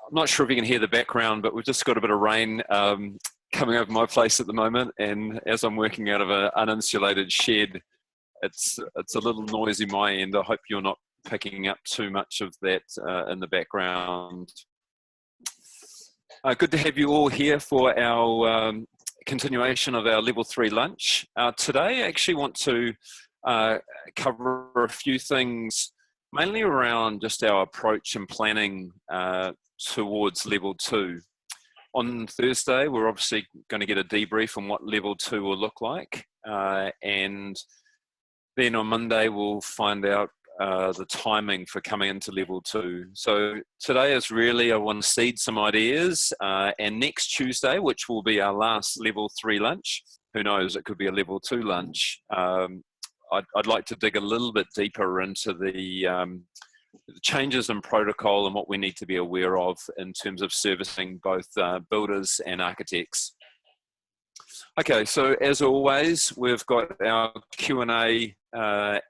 I'm not sure if you can hear the background, but we've just got a bit of rain coming over my place at the moment, and as I'm working out of an uninsulated shed, it's a little noisy my end. I hope you're not picking up too much of that in the background. Good to have you all here for our continuation of our Level 3 lunch. Today I actually want to cover a few things, mainly around just our approach and planning towards Level 2. On Thursday, we're obviously going to get a debrief on what Level 2 will look like, and then on Monday we'll find out the timing for coming into Level 2. So today is really, I want to seed some ideas, and next Tuesday, which will be our last Level 3 lunch, who knows, it could be a Level 2 lunch. I'd like to dig a little bit deeper into the changes in protocol and what we need to be aware of in terms of servicing both builders and architects. Okay, so as always, we've got our Q&A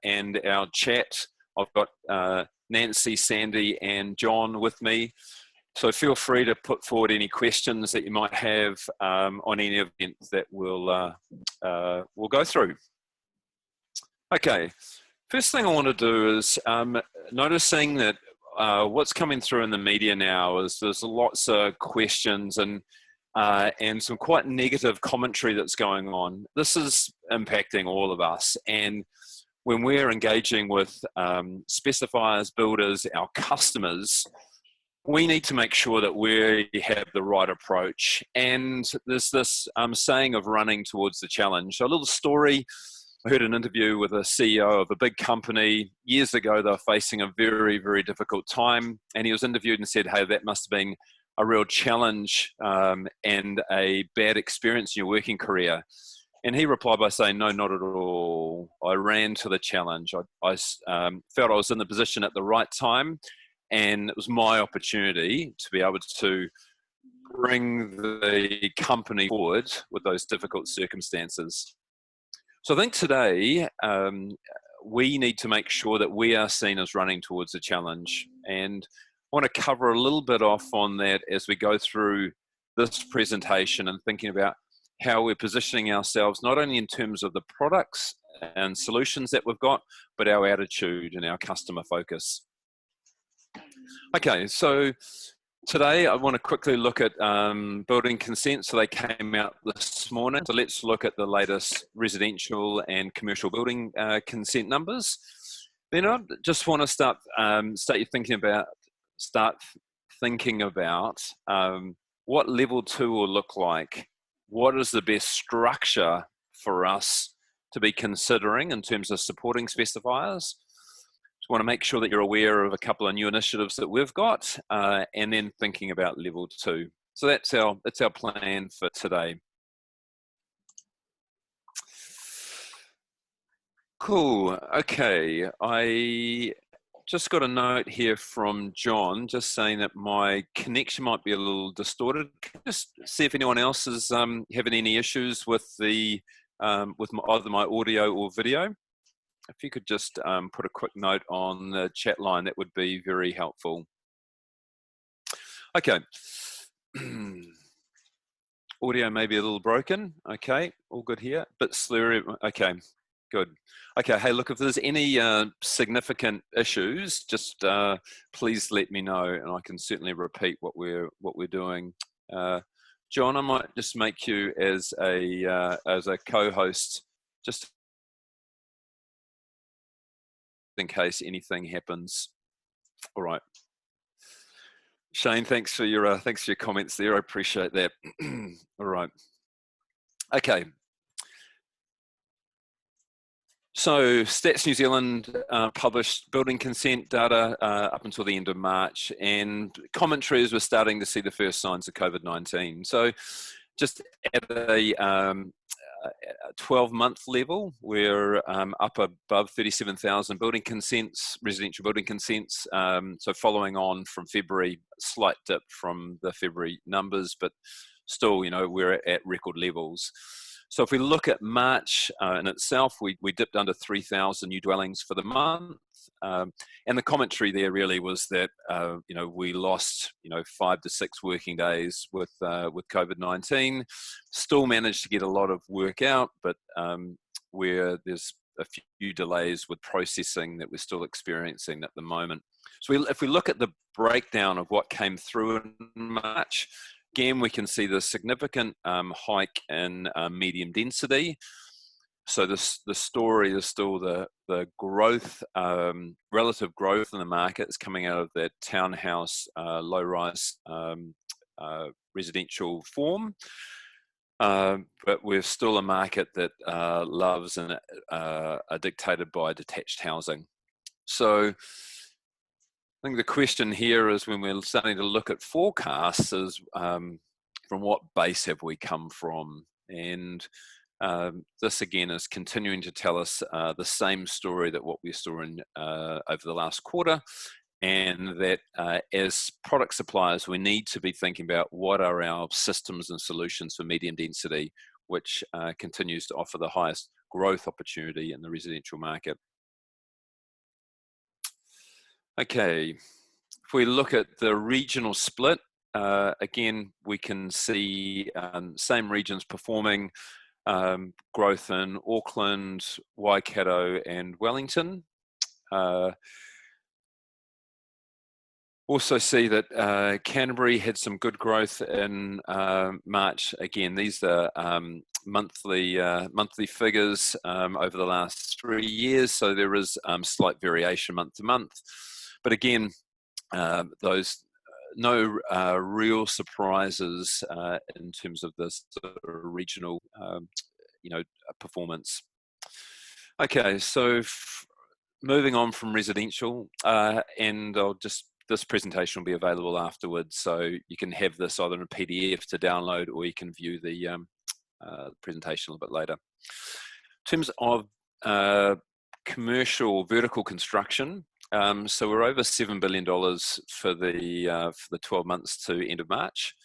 and our chat. I've got Nancy, Sandy and John with me. So feel free to put forward any questions that you might have on any event that we'll go through. Okay, first thing I want to do is noticing that what's coming through in the media now is there's lots of questions and some quite negative commentary that's going on. This is impacting all of us, and when we're engaging with specifiers, builders, our customers, we need to make sure that we have the right approach. And there's this saying of running towards the challenge. So a little story. I heard an interview with a CEO of a big company years ago. They were facing a very, very difficult time, and he was interviewed and said, hey, that must have been a real challenge and a bad experience in your working career. And he replied by saying, no, not at all. I ran to the challenge. I felt I was in the position at the right time, and it was my opportunity to be able to bring the company forward with those difficult circumstances. So I think today we need to make sure that we are seen as running towards a challenge. And I want to cover a little bit off on that as we go through this presentation and thinking about how we're positioning ourselves, not only in terms of the products and solutions that we've got, but our attitude and our customer focus. Okay, so today I want to quickly look at building consents. So they came out this morning. So let's look at the latest residential and commercial building consent numbers. Then I just want to start thinking about what Level 2 will look like. What is the best structure for us to be considering in terms of supporting specifiers? Just want to make sure that you're aware of a couple of new initiatives that we've got, and then thinking about Level 2. So that's our plan for today. Cool. Okay, I just got a note here from John, just saying that my connection might be a little distorted. Just see if anyone else is having any issues with the either my audio or video. If you could just put a quick note on the chat line, that would be very helpful. Okay. Audio may be a little broken. Okay, all good here. Bit slurry. Okay, good. Okay, hey, look, if there's any significant issues, just please let me know, and I can certainly repeat what we're doing. John, I might just make you as a co-host, just in case anything happens. All right. Shane, thanks for your comments there. I appreciate that. All right. Okay. So Stats New Zealand published building consent data up until the end of March, and commentary as we're starting to see the first signs of COVID-19. So just at a 12-month level, we're up above 37,000 building consents, residential building consents. So following on from February, slight dip from the February numbers, but still, you know, we're at record levels. So if we look at March in itself, we dipped under 3,000 new dwellings for the month. And the commentary there really was that we lost 5 to 6 working days with COVID-19. Still managed to get a lot of work out, but where there's a few delays with processing that we're still experiencing at the moment. So if we look at the breakdown of what came through in March, again we can see the significant hike in medium density. So the story is still the growth, relative growth in the market is coming out of that townhouse, low-rise residential form. But we're still a market that loves and are dictated by detached housing. So I think the question here is, when we're starting to look at forecasts, is from what base have we come from? And this again is continuing to tell us the same story that what we saw in over the last quarter, and that as product suppliers we need to be thinking about what are our systems and solutions for medium density, which continues to offer the highest growth opportunity in the residential market. Okay, if we look at the regional split, again we can see same regions performing. Growth in Auckland, Waikato and Wellington. Also see that Canterbury had some good growth in March. Again, these are monthly figures over the last 3 years, so there is slight variation month to month. But again, those no real surprises in terms of this regional performance. Okay, so moving on from residential, and this presentation will be available afterwards, so you can have this either in a PDF to download, or you can view the presentation a little bit later. In terms of commercial vertical construction, so we're over $7 billion for the 12 months to end of March.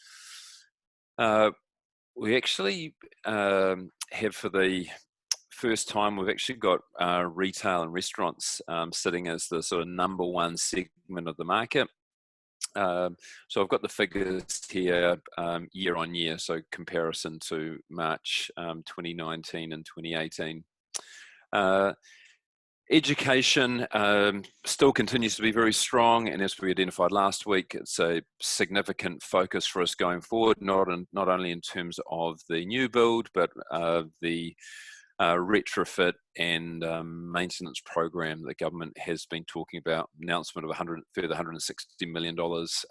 We actually have, for the first time, we've actually got retail and restaurants sitting as the sort of number one segment of the market. So I've got the figures here year on year, so comparison to March 2019 and 2018. Education still continues to be very strong, and as we identified last week, it's a significant focus for us going forward, not only in terms of the new build, but the retrofit and maintenance program the government has been talking about. Announcement of further $160 million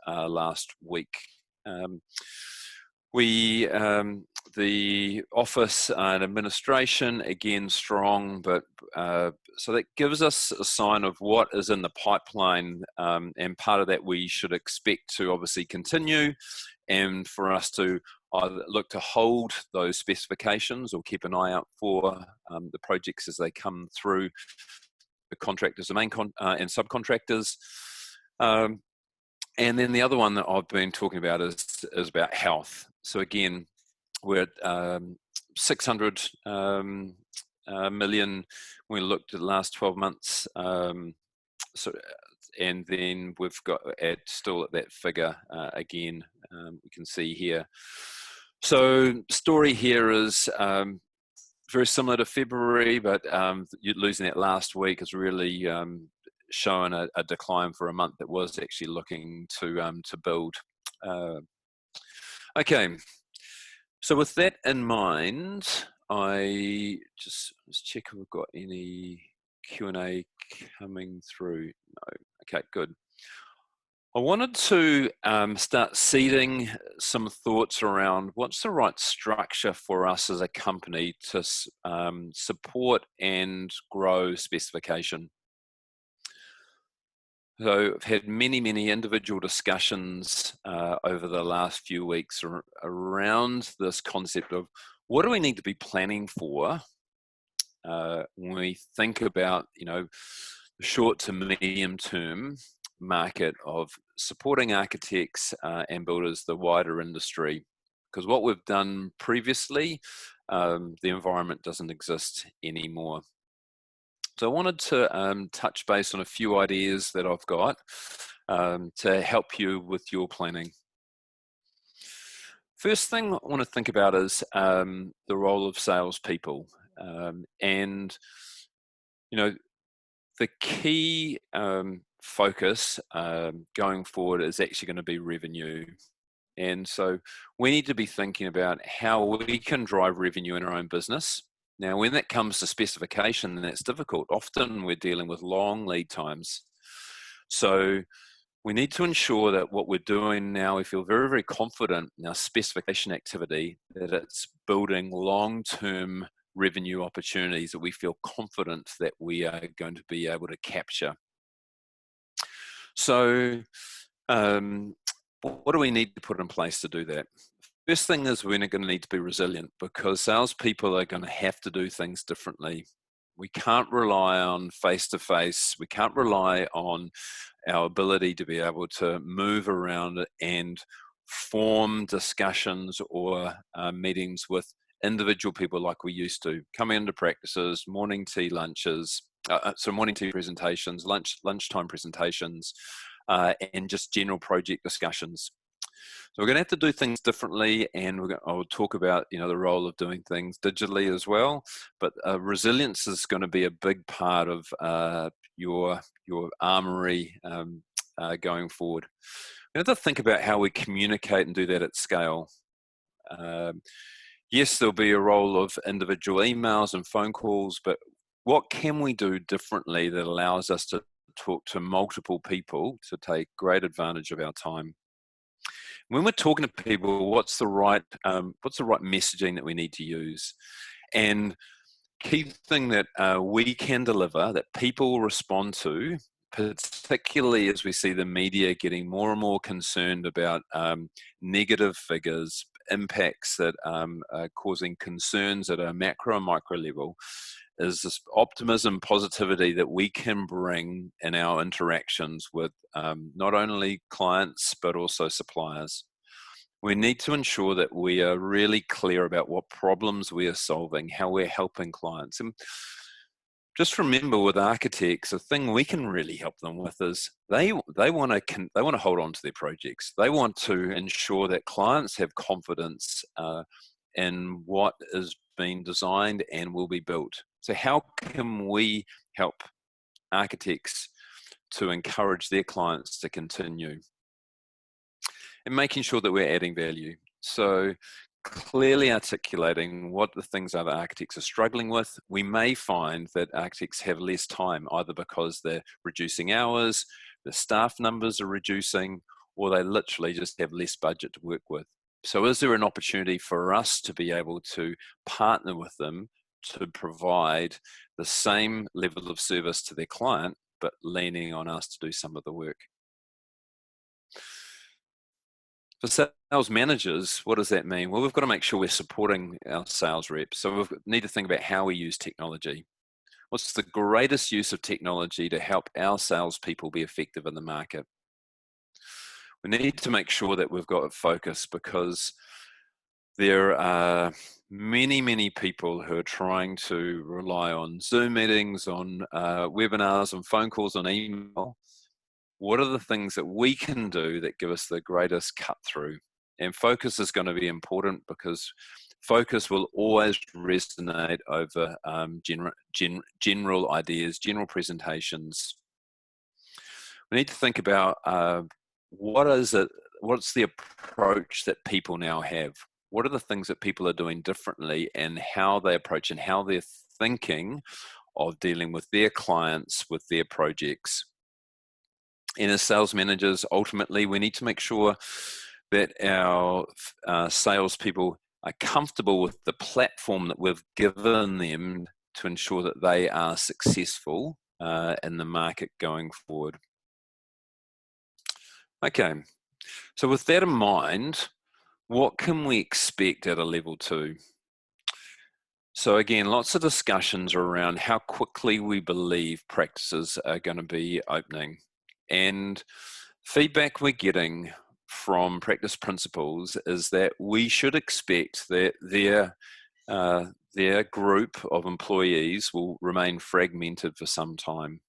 last week. The office and administration, again, strong, but so that gives us a sign of what is in the pipeline, and part of that we should expect to obviously continue, and for us to either look to hold those specifications or keep an eye out for the projects as they come through the contractors, the main and subcontractors. And then the other one that I've been talking about is about health. So again, we're at 600 million when we looked at the last 12 months. And then we've got still at that figure again, we can see here. So story here is very similar to February, but losing that last week has really shown a decline for a month that was actually looking to build. Okay, so with that in mind, I let's check if we've got any Q&A coming through. No. Okay, good. I wanted to start seeding some thoughts around what's the right structure for us as a company to support and grow specification. So I've had many individual discussions over the last few weeks around this concept of what do we need to be planning for when we think about, the short to medium term market of supporting architects and builders, the wider industry. Because what we've done previously the environment doesn't exist anymore. So I wanted to touch base on a few ideas that I've got to help you with your planning. First thing I want to think about is the role of salespeople. And, you know, the key focus going forward is actually going to be revenue. And so we need to be thinking about how we can drive revenue in our own business. Now, when that comes to specification, then that's difficult. Often we're dealing with long lead times. So we need to ensure that what we're doing now, we feel very, very confident in our specification activity, that it's building long-term revenue opportunities that we feel confident that we are going to be able to capture. So what do we need to put in place to do that? First thing is we're going to need to be resilient, because salespeople are going to have to do things differently. We can't rely on face-to-face. We can't rely on our ability to be able to move around and form discussions or meetings with individual people like we used to, coming into practices, morning tea lunches, morning tea presentations, lunchtime presentations, and just general project discussions. So we're going to have to do things differently, and I'll talk about the role of doing things digitally as well. But resilience is going to be a big part of your armory going forward. We have to think about how we communicate and do that at scale. Yes, there'll be a role of individual emails and phone calls, but what can we do differently that allows us to talk to multiple people to take great advantage of our time? When we're talking to people, what's the right messaging that we need to use? And key thing that we can deliver, that people will respond to, particularly as we see the media getting more and more concerned about negative figures, impacts that are causing concerns at a macro and micro level, is this optimism, positivity that we can bring in our interactions with not only clients, but also suppliers. We need to ensure that we are really clear about what problems we are solving, how we're helping clients. And just remember, with architects, the thing we can really help them with is they want to hold on to their projects. They want to ensure that clients have confidence in what is being designed and will be built. So how can we help architects to encourage their clients to continue? And making sure that we're adding value. So clearly articulating what the things are that architects are struggling with. We may find that architects have less time, either because they're reducing hours, the staff numbers are reducing, or they literally just have less budget to work with. So is there an opportunity for us to be able to partner with them to provide the same level of service to their client, but leaning on us to do some of the work? For sales managers, what does that mean? Well, we've got to make sure we're supporting our sales reps. So we need to think about how we use technology. What's the greatest use of technology to help our salespeople be effective in the market? We need to make sure that we've got focus, because there are many, many people who are trying to rely on Zoom meetings, on webinars, on phone calls, on email. What are the things that we can do that give us the greatest cut through? And focus is going to be important, because focus will always resonate over general ideas, general presentations. We need to think about what's the approach that people now have? What are the things that people are doing differently, and how they approach and how they're thinking of dealing with their clients, with their projects? And as sales managers, ultimately, we need to make sure that our salespeople are comfortable with the platform that we've given them to ensure that they are successful in the market going forward. Okay, so with that in mind, what can we expect at a level 2? So again, lots of discussions around how quickly we believe practices are going to be opening. And feedback we're getting from practice principals is that we should expect that their their group of employees will remain fragmented for some time.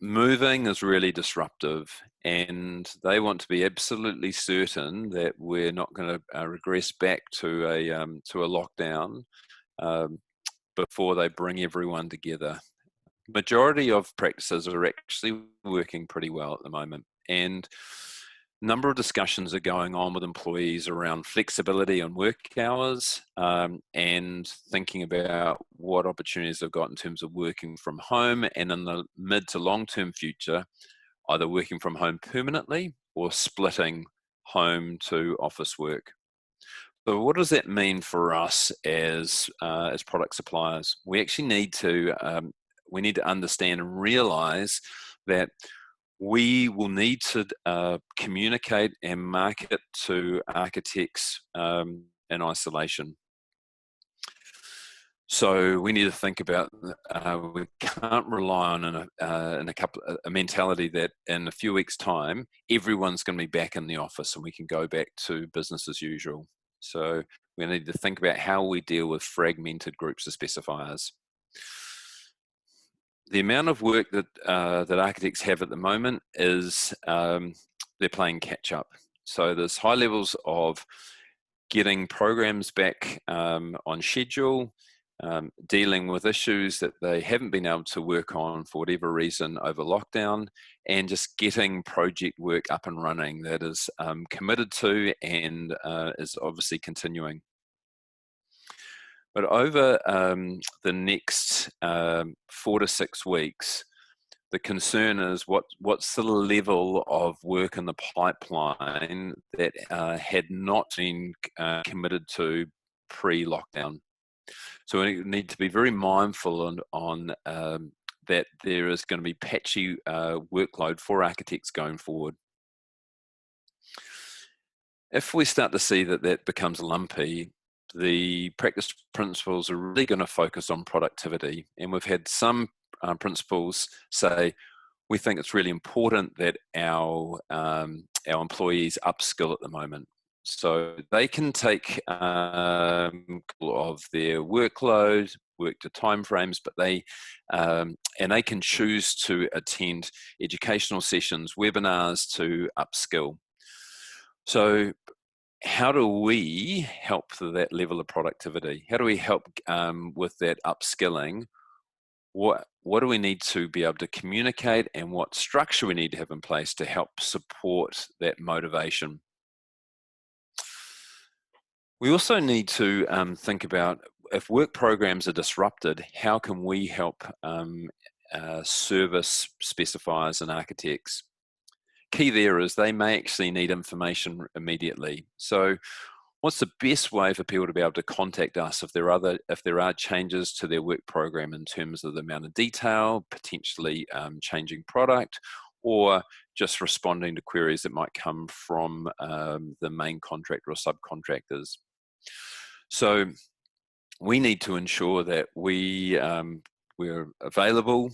Moving is really disruptive, and they want to be absolutely certain that we're not going to regress back to a lockdown before they bring everyone together. Majority of practices are actually working pretty well at the moment, and a number of discussions are going on with employees around flexibility on work hours, and thinking about what opportunities they've got in terms of working from home, and in the mid to long-term future, either working from home permanently or splitting home to office work. So what does that mean for us as product suppliers? We actually need to understand and realize that we will need to communicate and market to architects in isolation. So we need to think about we can't rely on a mentality that in a few weeks' time everyone's going to be back in the office and we can go back to business as usual. So we need to think about how we deal with fragmented groups of specifiers. The amount of work that architects have at the moment is they're playing catch up. So there's high levels of getting programs back on schedule, dealing with issues that they haven't been able to work on for whatever reason over lockdown, and just getting project work up and running that is committed to and is obviously continuing. But over the next 4 to 6 weeks, the concern is what's the level of work in the pipeline that had not been committed to pre-lockdown. So we need to be very mindful on that there is going to be patchy workload for architects going forward. If we start to see that becomes lumpy, the practice principles are really going to focus on productivity. And we've had some principals say, we think it's really important that our employees upskill at the moment. So they can take of their workload, work to timeframes, but they can choose to attend educational sessions, webinars to upskill. So how do we help for that level of productivity? How do we help with that upskilling? What do we need to be able to communicate, and what structure we need to have in place to help support that motivation? We also need to think about, if work programs are disrupted, how can we help service specifiers and architects? Key there is they may actually need information immediately. So what's the best way for people to be able to contact us if there are changes to their work program in terms of the amount of detail, potentially changing product, or just responding to queries that might come from the main contractor or subcontractors? So we need to ensure that we're available.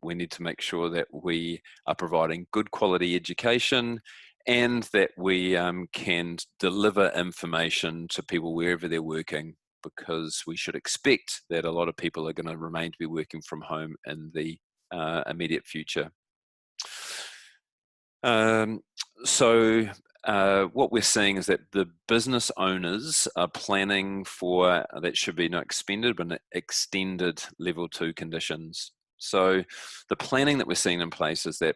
We need to make sure that we are providing good quality education, and that we can deliver information to people wherever they're working, because we should expect that a lot of people are going to remain to be working from home in the immediate future. What we're seeing is that the business owners are planning for that should be not expanded, but extended level 2 conditions. So the planning that we're seeing in place is that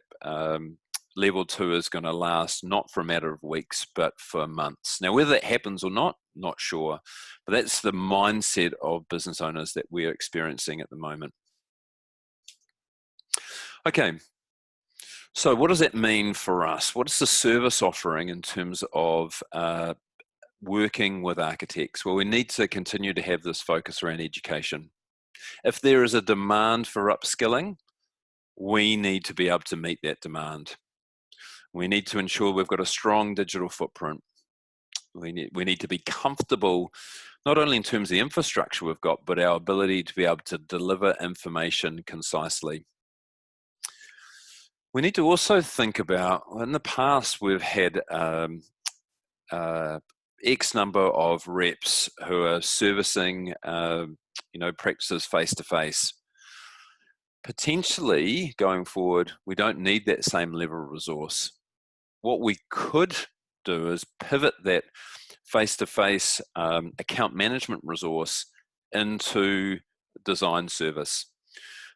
level 2 is going to last not for a matter of weeks, but for months. Now, whether that happens or not sure, but that's the mindset of business owners that we're experiencing at the moment. Okay. So what does that mean for us? What is the service offering in terms of working with architects? Well, we need to continue to have this focus around education. If there is a demand for upskilling, we need to be able to meet that demand. We need to ensure we've got a strong digital footprint. We need to be comfortable, not only in terms of the infrastructure we've got, but our ability to be able to deliver information concisely. We need to also think about, in the past we've had X number of reps who are servicing, practices face to face. Potentially going forward, we don't need that same level of resource. What we could do is pivot that face-to-face account management resource into design service.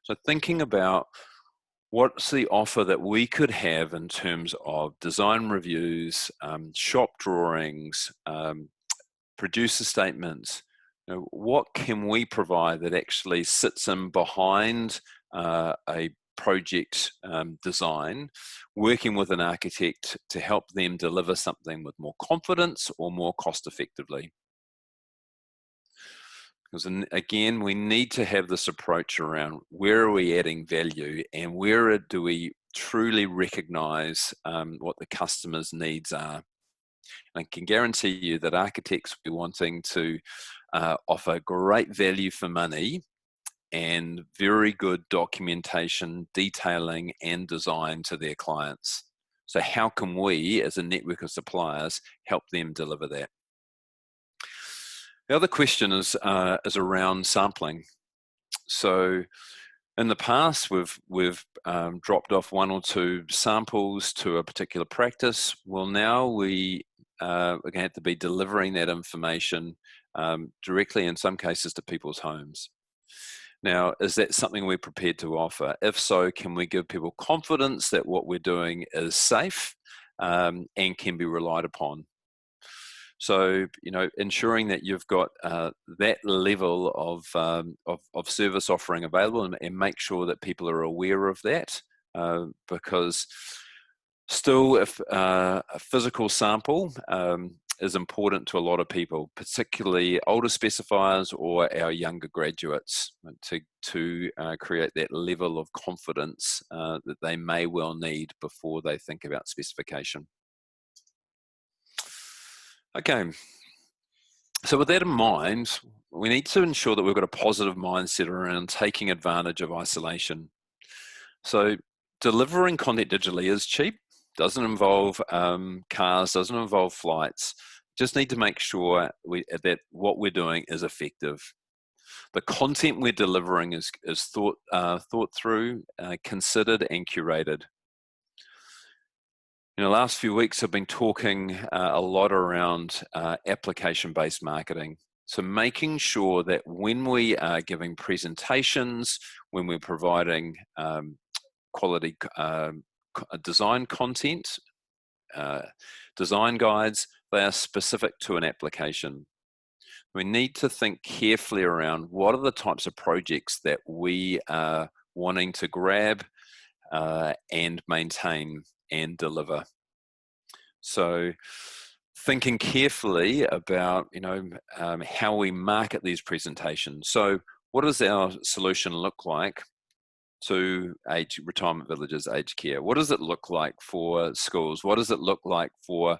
So thinking about what's the offer that we could have in terms of design reviews, shop drawings, producer statements. What can we provide that actually sits in behind a project design, working with an architect to help them deliver something with more confidence or more cost effectively? Because again, we need to have this approach around where are we adding value and where do we truly recognize what the customer's needs are. And I can guarantee you that architects will be wanting to offer great value for money and very good documentation, detailing, and design to their clients. So how can we, as a network of suppliers, help them deliver that? The other question is around sampling. So in the past, we've dropped off 1 or 2 samples to a particular practice. Well, now we're going to have to be delivering that information directly, in some cases, to people's homes. Now, is that something we're prepared to offer? If so, can we give people confidence that what we're doing is safe and can be relied upon? So, ensuring that you've got that level of service offering available and make sure that people are aware of that, because still, if a physical sample is important to a lot of people, particularly older specifiers or our younger graduates, to create that level of confidence that they may well need before they think about specification. Okay, so with that in mind, we need to ensure that we've got a positive mindset around taking advantage of isolation. So delivering content digitally is cheap, doesn't involve cars, doesn't involve flights. Just need to make sure that what we're doing is effective. The content we're delivering is thought through, considered, and curated. In the last few weeks, I've been talking a lot around application-based marketing. So making sure that when we are giving presentations, when we're providing quality design content, design guides, they are specific to an application. We need to think carefully around what are the types of projects that we are wanting to grab and maintain and deliver. So thinking carefully about how we market these presentations. So what does our solution look like to retirement villages, aged care? What does it look like for schools? What does it look like for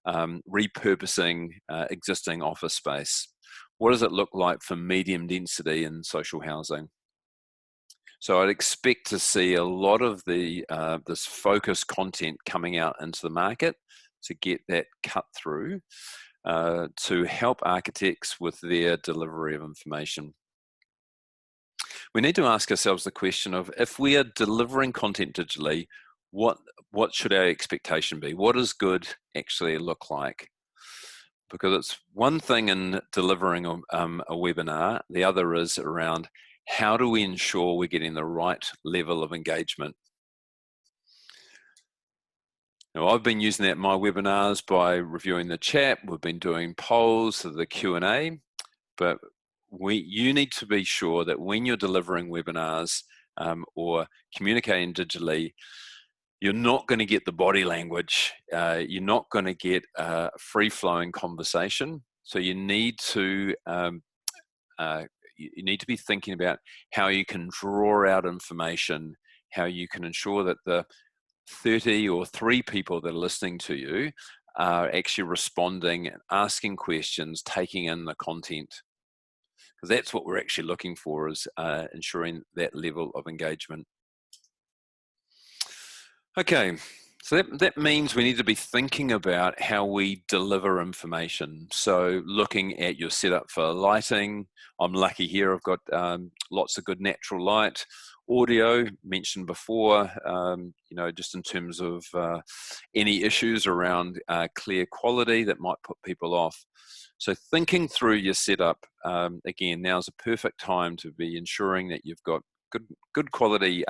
repurposing existing office space? What does it look like for medium density in social housing? So I'd expect to see a lot of this focused content coming out into the market to get that cut through to help architects with their delivery of information. We need to ask ourselves the question of, if we are delivering content digitally, what should our expectation be? What does good actually look like? Because it's one thing in delivering a webinar, the other is around how do we ensure we're getting the right level of engagement? Now, I've been using that in my webinars by reviewing the chat. We've been doing polls, the Q&A, but you need to be sure that when you're delivering webinars or communicating digitally, you're not going to get the body language. You're not going to get a free-flowing conversation. So you need to be thinking about how you can draw out information, how you can ensure that the 30 or 3 people that are listening to you are actually responding, asking questions, taking in the content. Because that's what we're actually looking for, is ensuring that level of engagement. Okay, So that means we need to be thinking about how we deliver information. So looking at your setup for lighting, I'm lucky here, I've got lots of good natural light. Audio, mentioned before, just in terms of any issues around clear quality that might put people off. So thinking through your setup, again, now's a perfect time to be ensuring that you've got good quality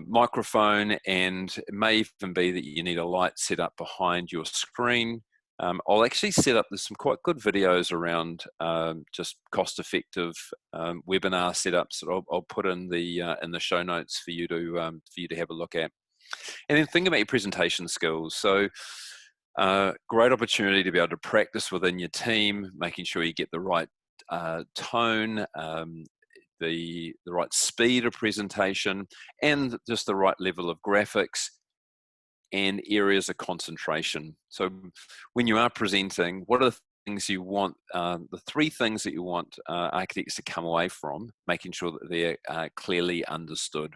microphone, and it may even be that you need a light set up behind your screen. I'll actually set up, there's some quite good videos around just cost-effective webinar setups that I'll put in the show notes for you to have a look at. And then think about your presentation skills. So great opportunity to be able to practice within your team, making sure you get the right tone, the right speed of presentation, and just the right level of graphics and areas of concentration. So when you are presenting, what are the things you want, the three things that you want architects to come away from, making sure that they're clearly understood.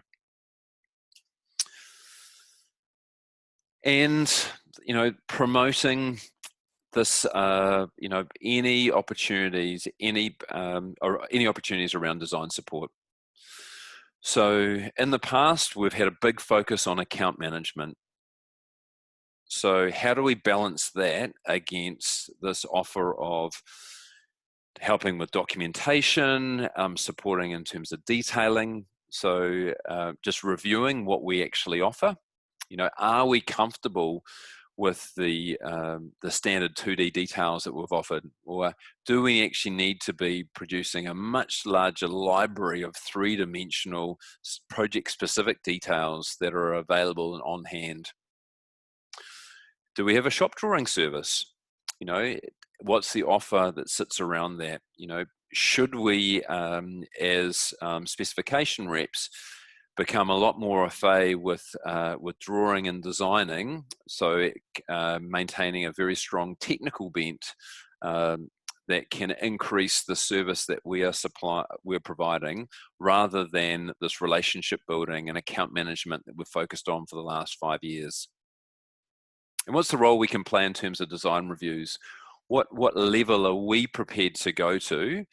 And, promoting this, any opportunities, any opportunities around design support. So in the past, we've had a big focus on account management. So how do we balance that against this offer of helping with documentation, supporting in terms of detailing? So just reviewing what we actually offer. Are we comfortable with the standard 2D details that we've offered, or do we actually need to be producing a much larger library of three-dimensional project-specific details that are available and on hand? Do we have a shop drawing service? What's the offer that sits around that? Should we, as specification reps, become a lot more au fait with drawing and designing, so maintaining a very strong technical bent that can increase the service that we're providing, rather than this relationship building and account management that we've focused on for the last 5 years. And what's the role we can play in terms of design reviews? What level are we prepared to go to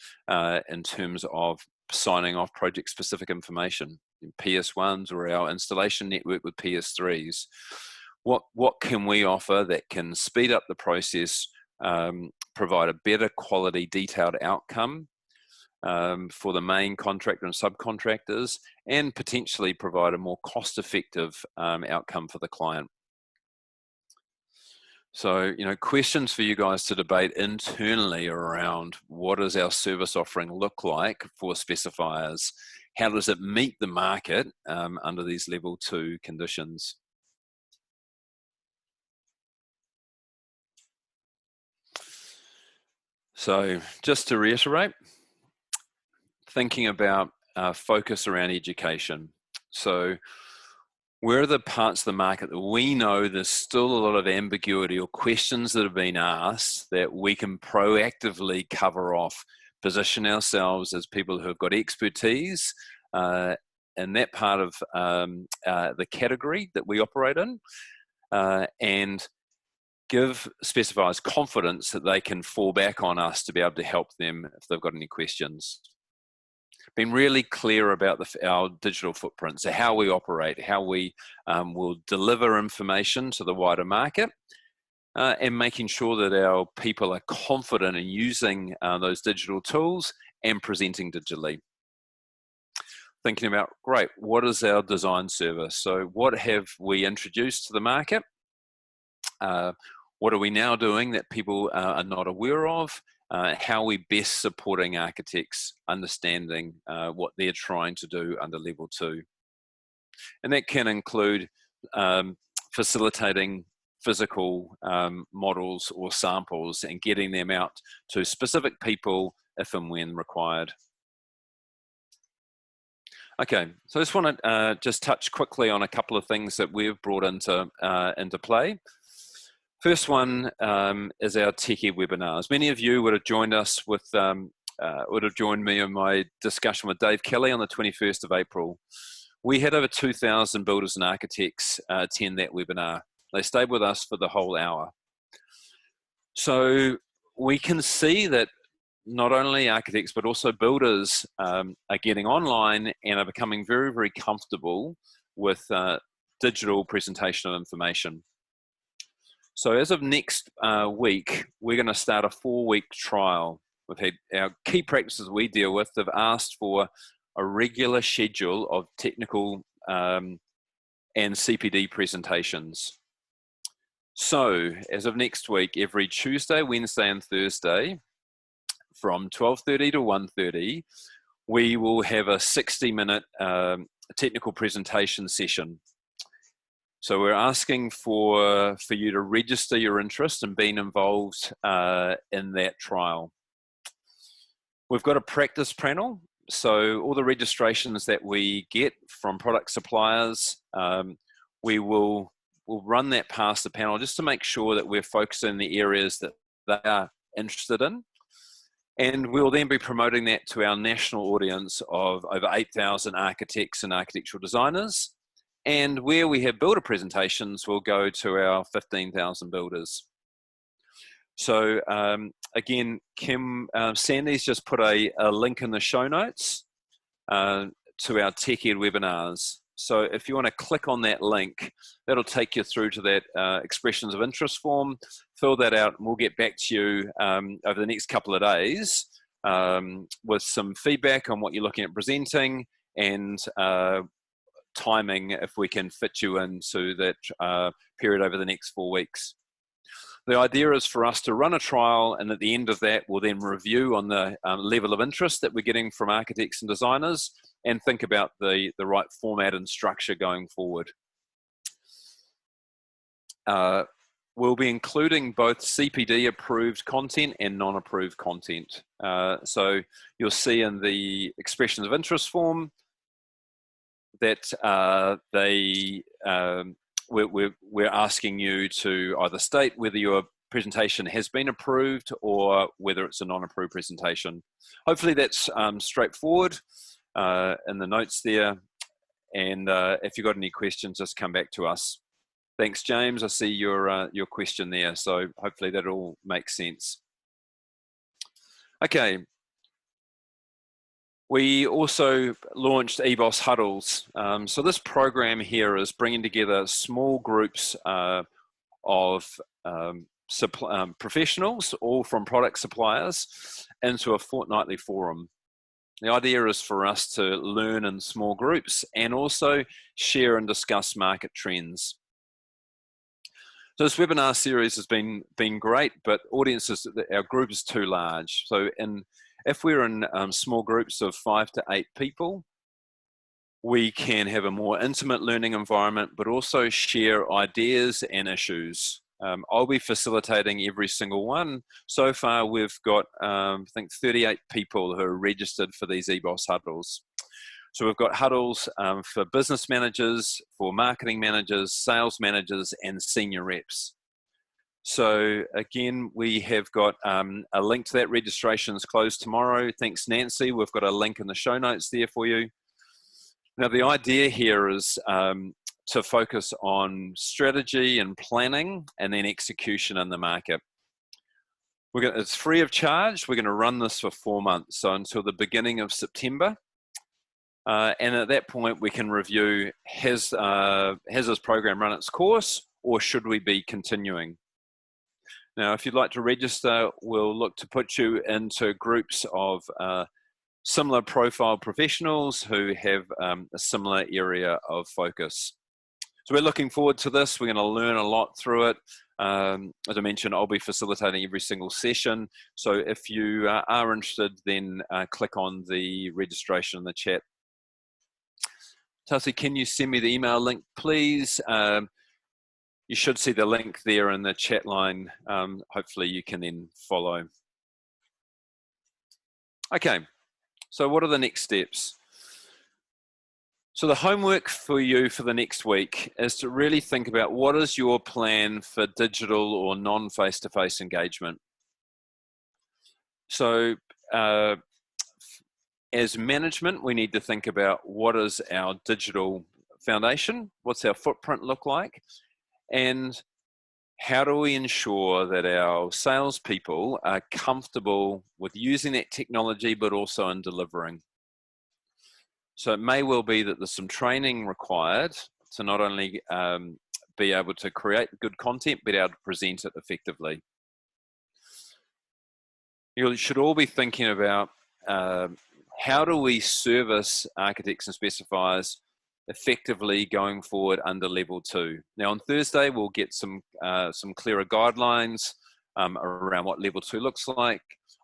in terms of signing off project-specific information? PS1s or our installation network with PS3s. What can we offer that can speed up the process, provide a better quality detailed outcome for the main contractor and subcontractors, and potentially provide a more cost-effective outcome for the client? So, questions for you guys to debate internally around what does our service offering look like for specifiers? How does it meet the market under these level 2 conditions? So just to reiterate, thinking about focus around education. So where are the parts of the market that we know there's still a lot of ambiguity or questions that have been asked that we can proactively cover off, position ourselves as people who have got expertise in that part of the category that we operate in, and give specifiers confidence that they can fall back on us to be able to help them if they've got any questions. Been really clear about our digital footprint, so how we operate, how we will deliver information to the wider market, and making sure that our people are confident in using those digital tools and presenting digitally. Thinking about, great, what is our design service? So what have we introduced to the market? What are we now doing that people are not aware of? How are we best supporting architects understanding what they're trying to do under level 2? And that can include facilitating physical models or samples and getting them out to specific people if and when required. Okay, so I just want to just touch quickly on a couple of things that we've brought into play. First one is our Techie webinars. Many of you would have joined us with, would have joined me in my discussion with Dave Kelly on the 21st of April, We had over 2,000 builders and architects attend that webinar. They stayed with us for the whole hour. So we can see that not only architects, but also builders are getting online and are becoming very, very comfortable with digital presentation of information. So as of next week, we're going to start a 4-week trial. We've had our key practices we deal with have asked for a regular schedule of technical and CPD presentations. So as of next week, every Tuesday, Wednesday and Thursday, from 12:30 to 1:30, we will have a 60-minute technical presentation session. So we're asking for you to register your interest in being involved in that trial. We've got a practice panel. So all the registrations that we get from product suppliers, we'll run that past the panel just to make sure that we're focusing the areas that they are interested in. And we'll then be promoting that to our national audience of over 8,000 architects and architectural designers. And where we have builder presentations, we'll go to our 15,000 builders. So again, Kim Sandy's just put a link in the show notes to our Tech Ed webinars. So if you want to click on that link, that'll take you through to that expressions of interest form. Fill that out and we'll get back to you over the next couple of days with some feedback on what you're looking at presenting and timing if we can fit you into that period over the next 4 weeks. The idea is for us to run a trial, and at the end of that, we'll then review on the level of interest that we're getting from architects and designers and think about the right format and structure going forward. We'll be including both CPD approved content and non-approved content. So you'll see in the expressions of interest form that we're asking you to either state whether your presentation has been approved or whether it's a non-approved presentation. Hopefully that's straightforward in the notes there. And if you've got any questions, just come back to us. Thanks, James. I see your question there. So hopefully that all makes sense. Okay. We also launched EBOSS Huddles. So this program here is bringing together small groups of professionals, all from product suppliers, into a fortnightly forum. The idea is for us to learn in small groups and also share and discuss market trends. So this webinar series has been great, but audiences, our group is too large. So if we're in small groups of 5 to 8 people, we can have a more intimate learning environment, but also share ideas and issues. I'll be facilitating every single one. So far, we've got, I think, 38 people who are registered for these EBOSS Huddles. So we've got Huddles for business managers, for marketing managers, sales managers, and senior reps. So again, we have got a link to that. Registration is closed tomorrow. Thanks, Nancy. We've got a link in the show notes there for you. Now, the idea here is to focus on strategy and planning and then execution in the market. It's free of charge. We're going to run this for 4 months, so until the beginning of September. And at that point, we can review, has this program run its course, or should we be continuing? Now, if you'd like to register, we'll look to put you into groups of similar profile professionals who have a similar area of focus. So we're looking forward to this. We're going to learn a lot through it. As I mentioned, I'll be facilitating every single session. So if you are interested, then click on the registration in the chat. Tassie, can you send me the email link, please? You should see the link there in the chat line. Hopefully you can then follow. Okay, so what are the next steps? So the homework for you for the next week is to really think about what is your plan for digital or non-face-to-face engagement. So as management, we need to think about what is our digital foundation, what's our footprint look like, and how do we ensure that our salespeople are comfortable with using that technology, but also in delivering. So it may well be that there's some training required to not only be able to create good content, but able to present it effectively. You should all be thinking about how do we service architects and specifiers effectively going forward under level 2. Now on Thursday, we'll get some clearer guidelines around what level 2 looks like.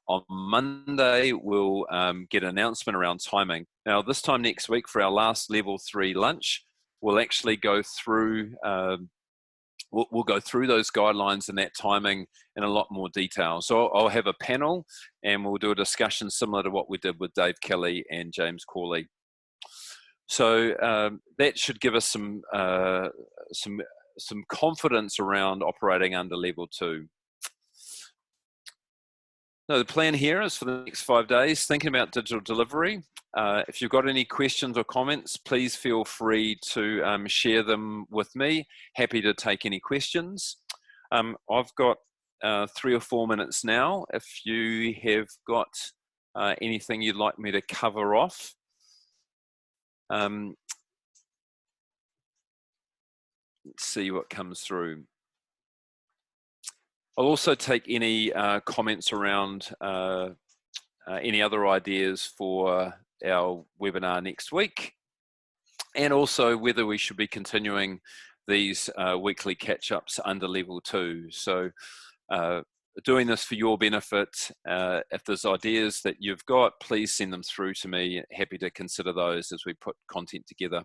On Monday, we'll get an announcement around timing. Now this time next week for our last level 3 lunch, we'll actually go through we'll go through those guidelines and that timing in a lot more detail. So I'll have a panel and we'll do a discussion similar to what we did with Dave Kelly and James Corley. So that should give us some confidence around operating under level 2. So the plan here is for the next 5 days, thinking about digital delivery. If you've got any questions or comments, please feel free to share them with me. Happy to take any questions. I've got 3 or 4 minutes now. If you have got anything you'd like me to cover off. Let's see what comes through. I'll also take any comments around any other ideas for our webinar next week, and also whether we should be continuing these weekly catch-ups under level 2. So doing this for your benefit. If there's ideas that you've got, please send them through to me. Happy to consider those as we put content together.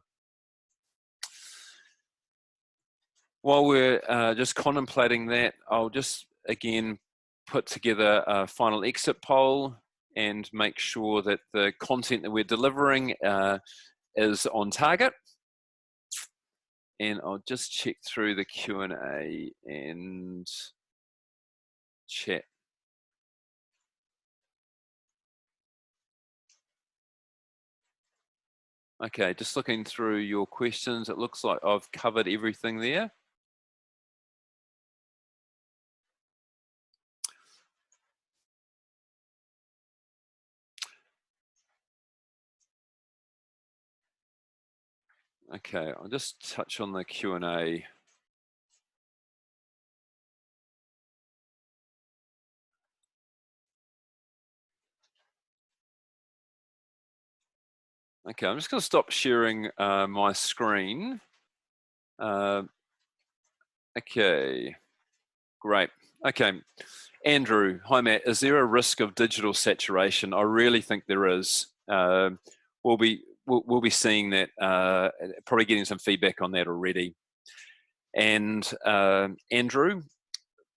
While we're just contemplating that, I'll just again put together a final exit poll and make sure that the content that we're delivering is on target. And I'll just check through the Q&A and chat. Okay, just looking through your questions, it looks like I've covered everything there. Okay, I'll just touch on the Q&A. Okay, I'm just going to stop sharing my screen. Okay, great. Okay, Andrew, hi Matt, is there a risk of digital saturation? I really think there is. We'll be seeing that, probably getting some feedback on that already. And Andrew,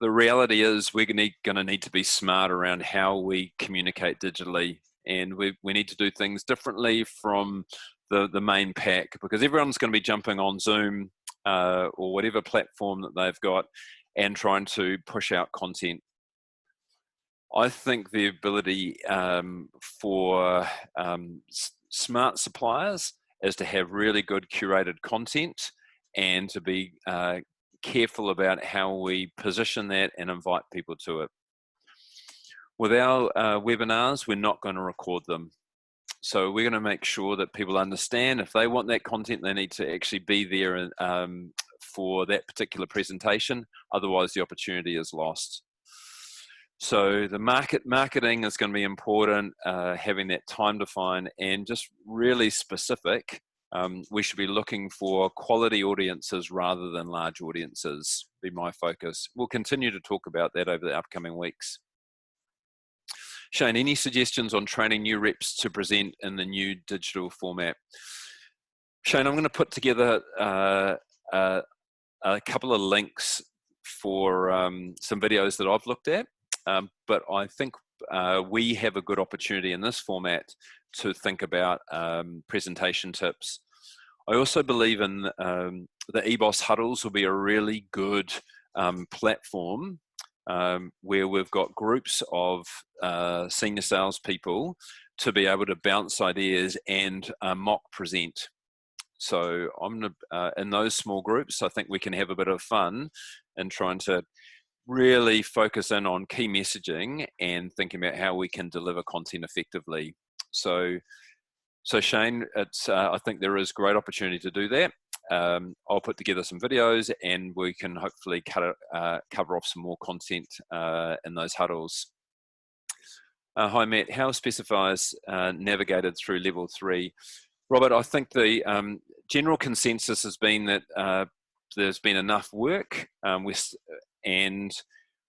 the reality is we're going to need to be smart around how we communicate digitally, and we need to do things differently from the main pack, because everyone's going to be jumping on Zoom or whatever platform that they've got and trying to push out content. I think the ability for smart suppliers is to have really good curated content and to be careful about how we position that and invite people to it. With our webinars, we're not going to record them. So we're going to make sure that people understand if they want that content, they need to actually be there for that particular presentation. Otherwise, the opportunity is lost. So the marketing is going to be important, having that time defined and just really specific. We should be looking for quality audiences rather than large audiences, be my focus. We'll continue to talk about that over the upcoming weeks. Shane, any suggestions on training new reps to present in the new digital format? Shane, I'm going to put together a couple of links for some videos that I've looked at, but I think we have a good opportunity in this format to think about presentation tips. I also believe in the EBOSS Huddles will be a really good platform where we've got groups of senior salespeople to be able to bounce ideas and mock present. So I'm gonna, in those small groups, I think we can have a bit of fun in trying to really focus in on key messaging and thinking about how we can deliver content effectively. So Shane, I think there is great opportunity to do that. I'll put together some videos and we can hopefully cover off some more content in those huddles. Hi Matt, how specifiers navigated through level 3? Robert, I think the general consensus has been that there's been enough work and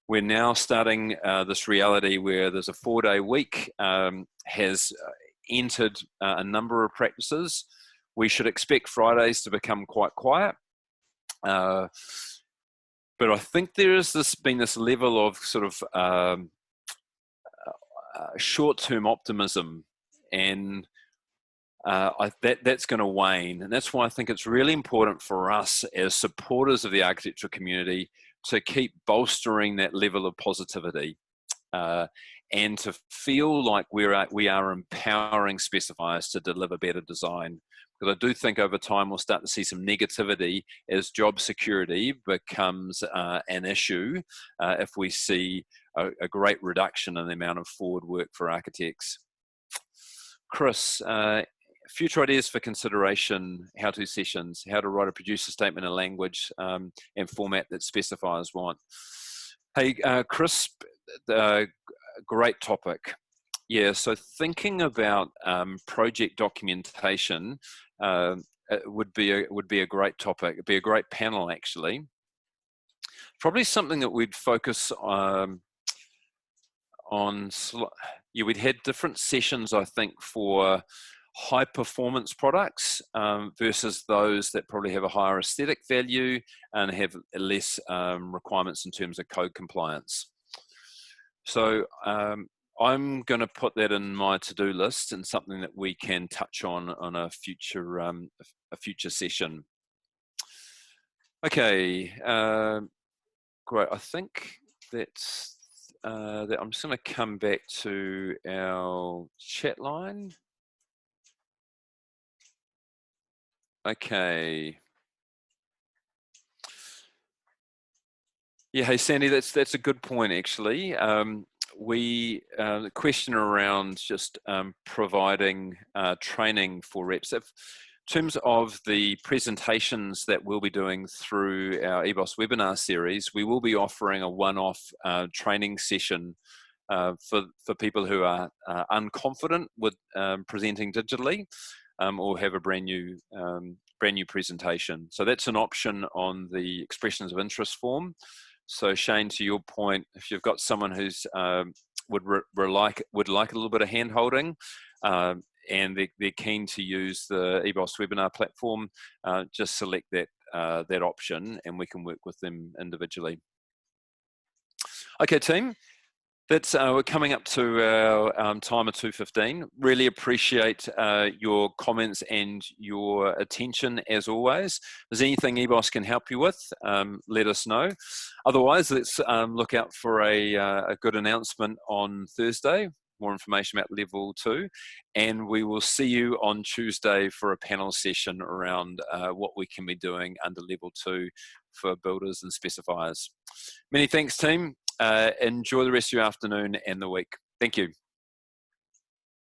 we're now starting this reality where there's a 4-day week has entered a number of practices. We should expect Fridays to become quite quiet. But I think there has been this level of sort of short-term optimism, and that's going to wane. And that's why I think it's really important for us as supporters of the architecture community to keep bolstering that level of positivity and to feel like we are empowering specifiers to deliver better design. Because I do think over time we'll start to see some negativity as job security becomes an issue if we see a great reduction in the amount of forward work for architects. Chris, future ideas for consideration, how-to sessions, how to write a producer statement in language and format that specifiers want. Hey, Chris, great topic. Yeah, so thinking about project documentation would be a great topic. It'd be a great panel, actually. Probably something that we'd focus on. Yeah, we'd had different sessions, I think, for high performance products versus those that probably have a higher aesthetic value and have less requirements in terms of code compliance. So I'm going to put that in my to-do list and something that we can touch on a future session. Okay, great. I think that's that. I'm just going to come back to our chat line. Okay. Yeah, hey Sandy, that's a good point actually. The question around just providing training for reps. In terms of the presentations that we'll be doing through our EBOSS webinar series, we will be offering a one-off training session for people who are unconfident with presenting digitally or have a brand new presentation. So that's an option on the expressions of interest form. So Shane, to your point, if you've got someone who's would like a little bit of hand holding and they're keen to use the EBOSS webinar platform, just select that option and we can work with them individually. Okay, team. That's we're coming up to our time of 2:15. Really appreciate your comments and your attention as always. If there's anything EBOSS can help you with, let us know. Otherwise, let's look out for a good announcement on Thursday. More information about level 2, and we will see you on Tuesday for a panel session around what we can be doing under level 2 for builders and specifiers. Many thanks, team. Enjoy the rest of your afternoon and the week. Thank you.